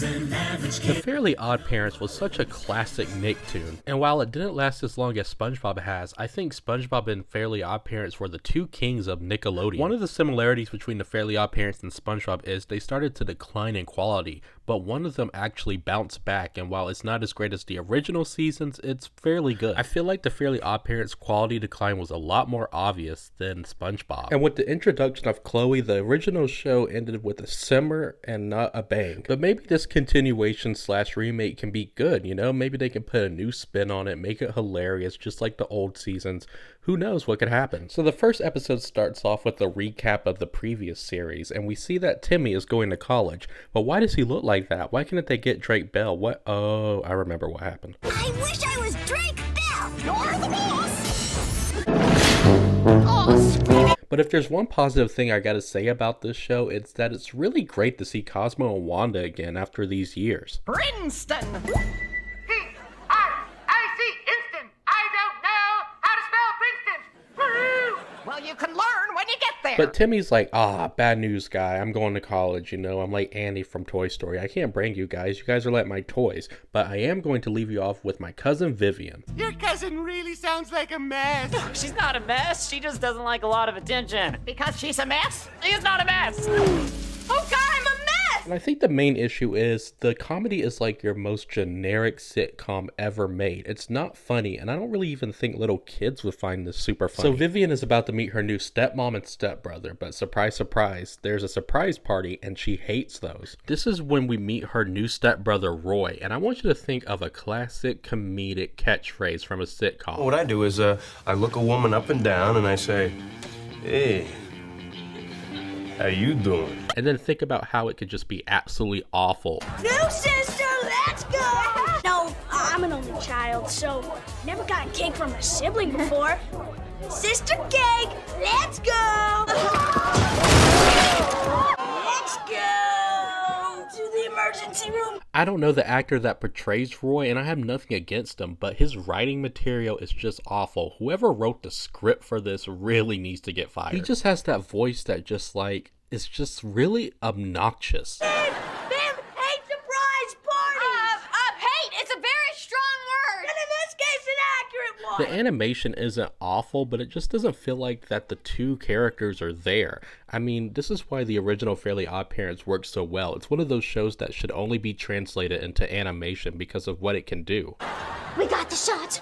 The Fairly OddParents was such a classic Nicktoon, and while it didn't last as long as SpongeBob has, I think SpongeBob and Fairly OddParents were the two kings of Nickelodeon. One of the similarities between the Fairly OddParents and SpongeBob is they started to decline in quality, but one of them actually bounced back, and while it's not as great as the original seasons, it's fairly good. I feel like the Fairly OddParents quality decline was a lot more obvious than SpongeBob. And with the introduction of Chloe, the original show ended with a simmer and not a bang. But maybe this continuation / remake can be good, you know? Maybe they can put a new spin on it, make it hilarious, just like the old seasons. Who knows what could happen? So the first episode starts off with a recap of the previous series, and we see that Timmy is going to college. But why does he look like that? Why can't they get Drake Bell? What? Oh, I remember what happened. I wish I was Drake Bell! You're the boss! But if there's one positive thing I gotta say about this show, it's that it's really great to see Cosmo and Wanda again after these years. Princeton! Well, you can learn when you get there. But Timmy's like, bad news, guy. I'm going to college, you know. I'm like Andy from Toy Story. I can't bring you guys. You guys are like my toys. But I am going to leave you off with my cousin Vivian. Your cousin really sounds like a mess. She's not a mess. She just doesn't like a lot of attention. Because she's a mess? She is not a mess. Oh God, I'm a mess! And I think the main issue is the comedy is like your most generic sitcom ever made. It's not funny, and I don't really even think little kids would find this super funny. So Vivian is about to meet her new stepmom and stepbrother, but surprise, surprise, there's a surprise party, and she hates those. This is when we meet her new stepbrother Roy, and I want you to think of a classic comedic catchphrase from a sitcom. What I do is I look a woman up and down and I say, hey, how you doing? And then think about how it could just be absolutely awful. New sister, let's go! No, I'm an only child, so never got a cake from a sibling before. Sister cake, let's go! Let's go to the emergency room. I don't know the actor that portrays Roy, and I have nothing against him, but his writing material is just awful. Whoever wrote the script for this really needs to get fired. He just has that voice that just like, is just really obnoxious. Bim, hate surprise party! Hate, it's a very strong word. And in this case, an accurate one. The animation isn't awful, but it just doesn't feel like that the two characters are there. I mean, this is why the original Fairly OddParents works so well. It's one of those shows that should only be translated into animation because of what it can do. We got the shot.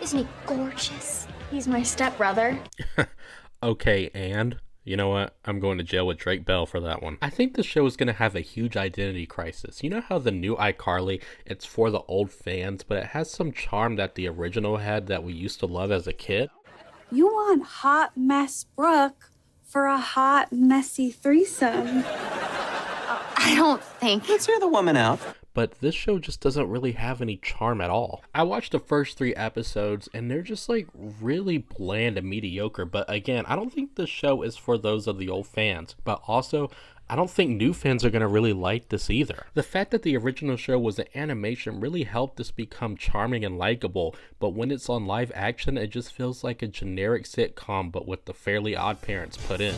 Isn't he gorgeous? He's my stepbrother. Okay, and you know what? I'm going to jail with Drake Bell for that one. I think the show is going to have a huge identity crisis. You know how the new iCarly, it's for the old fans, but it has some charm that the original had that we used to love as a kid? You want Hot Mess Brooke for a hot, messy threesome. I don't think. Let's hear the woman out. But this show just doesn't really have any charm at all. I watched the first 3 episodes and they're just like really bland and mediocre. But again, I don't think the show is for those of the old fans. But also, I don't think new fans are going to really like this either. The fact that the original show was an animation really helped this become charming and likable. But when it's on live action, it just feels like a generic sitcom but with the Fairly OddParents put in.